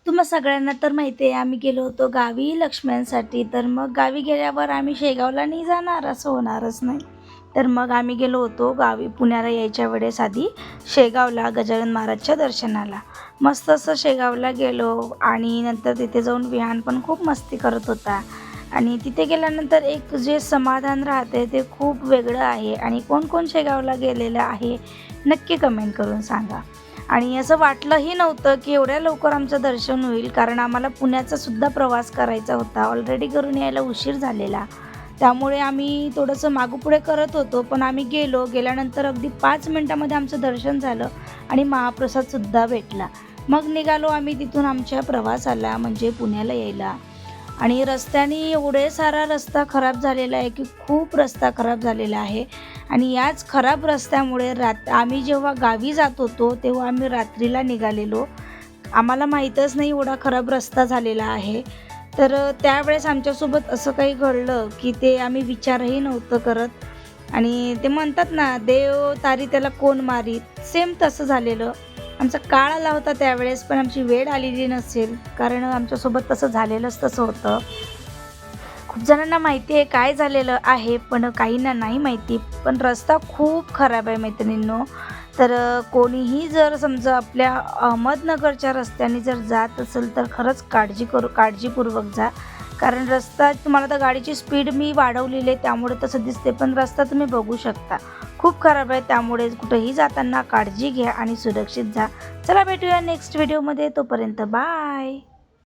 तुम्हा सगळ्यांना तर माहिती आहे आम्ही गेलो होतो गावी लक्ष्म्यांसाठी. तर मग गावी गेल्यावर आम्ही शेगावला नाही जाणार असं होणारच नाही. तर मग आम्ही गेलो होतो गावी पुण्याला यायच्या वेळेस आधी शेगावला गजानन महाराजच्या दर्शनाला. मस्त असं शेगावला गेलो आणि नंतर तिथे जाऊन विहान पण खूप मस्ती करत होता. आणि तिथे गेल्यानंतर एक जे समाधान राहते ते खूप वेगळं आहे. आणि कोण कोण शेगावला गेलेलं आहे नक्की कमेंट करून सांगा. आणि असं वाटलंही नव्हतं की एवढ्या लवकर आमचं दर्शन होईल, कारण आम्हाला पुण्याचा सुद्धा प्रवास करायचा होता. ऑलरेडी घरून यायला उशीर झालेला. त्यामुळे आम्ही थोडंसं मागपुढे करत होतो, पण आम्ही गेल्यानंतर अगदी 5 मिनिटामध्ये आमचं दर्शन झालं आणि महाप्रसादसुद्धा भेटला. मग निघालो आम्ही तिथून आमच्या प्रवासाला, म्हणजे पुण्याला यायला. आणि रस्त्याने एवढे सारा रस्ता खराब झालेला आहे की खूप रस्ता खराब झालेला आहे. आणि याच खराब रस्त्यामुळे आम्ही जेव्हा गावी जात होतो तेव्हा आम्ही रात्रीला निघालेलो. आम्हाला माहीतच नाही एवढा खराब रस्ता झालेला आहे. तर त्यावेळेस आमच्यासोबत असं काही घडलं की ते आम्ही विचारही नव्हतं करत. आणि ते म्हणतात ना, देव तारी त्याला कोण मारीत, सेम तसं झालेलं. आमचा काळ आला होता त्यावेळेस, पण आमची वेळ आलेली नसेल, कारण आमच्यासोबत तसं झालेलंच तसं होतं. खूप जणांना माहिती आहे काय झालेलं आहे, पण काहींना नाही माहिती. पण रस्ता खूप खराब आहे मैत्रिणींनो. तर कोणीही जर समजा आपल्या अहमदनगरच्या रस्त्याने जर जात असेल तर खरंच काळजीपूर्वक जा. कारण रस्ता तुम्हाला तर गाडीची स्पीड मी वाढवलेली आहे त्यामुळे तसं दिसते, पण रस्ता तुम्ही बघू शकता खूप खराब आहे. त्यामुळे कुठेही जाताना काळजी घ्या आणि सुरक्षित जा. चला भेटूया नेक्स्ट व्हिडिओमध्ये. तोपर्यंत बाय.